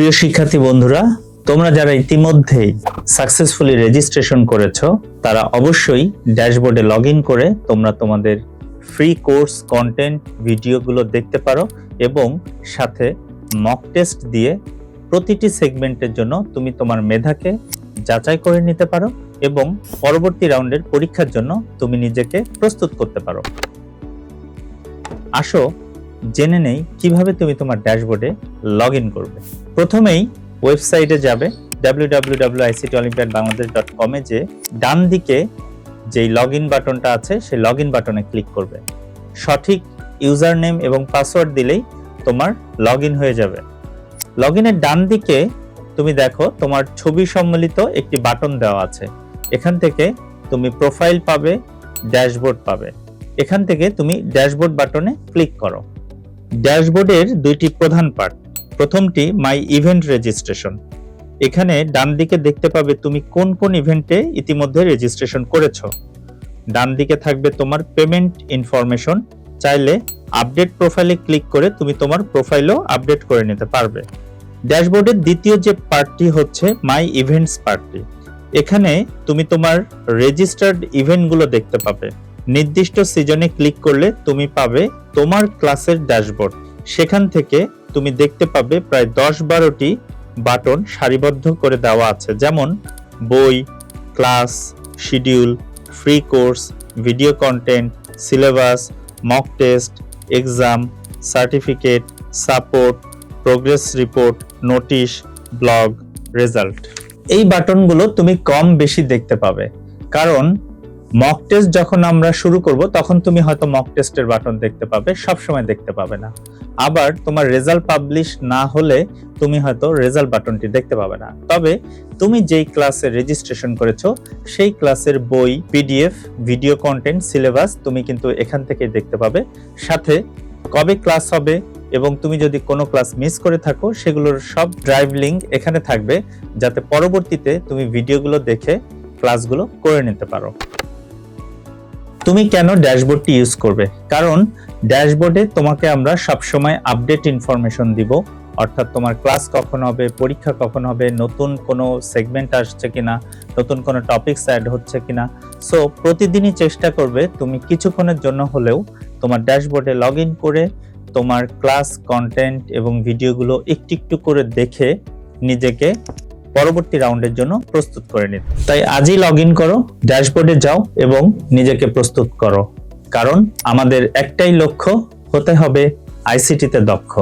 প্রিয় শিক্ষার্থী বন্ধুরা, তোমরা যারা ইতিমধ্যেই সাকসেসফুলি রেজিস্ট্রেশন করেছো তারা অবশ্যই ড্যাশবোর্ডে লগইন করে তোমরা তোমাদের ফ্রি কোর্স কন্টেন্ট ভিডিওগুলো দেখতে পারো এবং সাথে মক টেস্ট দিয়ে প্রতিটি সেগমেন্টের জন্য তুমি তোমার মেধাকে যাচাই করে নিতে পারো এবং পরবর্তী রাউন্ডের পরীক্ষার জন্য তুমি নিজেকে প্রস্তুত করতে পারো। আসো জেনে নেই কিভাবে তুমি তোমার ড্যাশবোর্ডে লগইন করবে। প্রথমেই ওয়েবসাইটে যাবে www.ictolympiadbangladesh.com এ যে ডান দিকে যেই লগইন বাটনটা আছে সেই লগইন বাটনে ক্লিক করবে। সঠিক ইউজার নেম এবং পাসওয়ার্ড দিলেই তোমার লগইন হয়ে যাবে। লগইনের ডান দিকে তুমি দেখো তোমার ছবি সম্মিলিত একটি বাটন দেওয়া আছে। এখান থেকে তুমি প্রোফাইল পাবে, ড্যাশবোর্ড পাবে। এখান থেকে তুমি ড্যাশবোর্ড বাটনে ক্লিক করো। ড্যাশবোর্ডের দুইটি প্রধান পার্ট। প্রথমটি মাই ইভেন্ট রেজিস্ট্রেশন। এখানে ডান দিকে দেখতে পাবে তুমি কোন কোন ইভেন্টে ইতিমধ্যে রেজিস্ট্রেশন করেছো। ডান দিকে থাকবে তোমার পেমেন্ট ইনফরমেশন। চাইলে আপডেট প্রোফাইলে ক্লিক করে তুমি তোমার প্রোফাইলও আপডেট করে নিতে পারবে। ড্যাশবোর্ডের দ্বিতীয় যে পার্টটি হচ্ছে মাই ইভেন্টস পার্টটি। এখানে তুমি তোমার রেজিস্টার্ড ইভেন্টগুলো দেখতে পাবে। নির্দিষ্ট সিজনে ক্লিক করলে তুমি পাবে তোমার ক্লাসের ড্যাশবোর্ড। সেখান থেকে তুমি দেখতে পাবে প্রায় 10-12টি বাটন সারিবদ্ধ করে দেওয়া আছে, যেমন বই, class, schedule, free course, video content, syllabus, mock test, exam, certificate, support, progress report, notice, blog, result. এই বাটনগুলো তুমি কম বেশি দেখতে পাবে, কারণ মক টেস্ট যখন আমরা শুরু করব তখন তুমি হয়তো মক টেস্টের বাটন দেখতে পাবে, সব সময় দেখতে পাবে না। আবার তোমার রেজাল্ট পাবলিশ না হলে তুমি হয়তো রেজাল্ট বাটনটি দেখতে পাবে না। তবে তুমি যেই ক্লাসে রেজিস্ট্রেশন করেছো সেই ক্লাসের বই, পিডিএফ, ভিডিও কন্টেন্ট, সিলেবাস তুমি কিন্তু এখান থেকে দেখতে পাবে। সাথে কবে ক্লাস হবে এবং তুমি যদি কোনো ক্লাস মিস করে থাকো সেগুলোর সব ড্রাইভ লিংক এখানে থাকবে, যাতে পরবর্তীতে তুমি ভিডিওগুলো দেখে ক্লাসগুলো করে নিতে পারো। তুমি কেন ড্যাশবোর্ডটি ইউজ করবে? কারণ ড্যাশবোর্ডে তোমাকে আমরা সবসময় আপডেট ইনফরমেশন দিব, অর্থাৎ তোমার ক্লাস কখন হবে, পরীক্ষা কখন হবে, নতুন কোনো সেগমেন্ট আসছে কিনা, নতুন কোনো টপিকস অ্যাড হচ্ছে কিনা। সো প্রতিদিনই চেষ্টা করবে তুমি কিছুক্ষণের জন্য হলেও তোমার ড্যাশবোর্ডে লগইন করে তোমার ক্লাস কন্টেন্ট এবং ভিডিওগুলো একটু একটু করে দেখে নিজেকে পরবর্তী রাউন্ডের জন্য প্রস্তুত করে নিতে। তাই আজই লগইন করো, ড্যাশবোর্ডে যাও এবং নিজেকে প্রস্তুত করো। কারণ আমাদের একটাই লক্ষ্য, হতে হবে আইসিটিতে দক্ষ।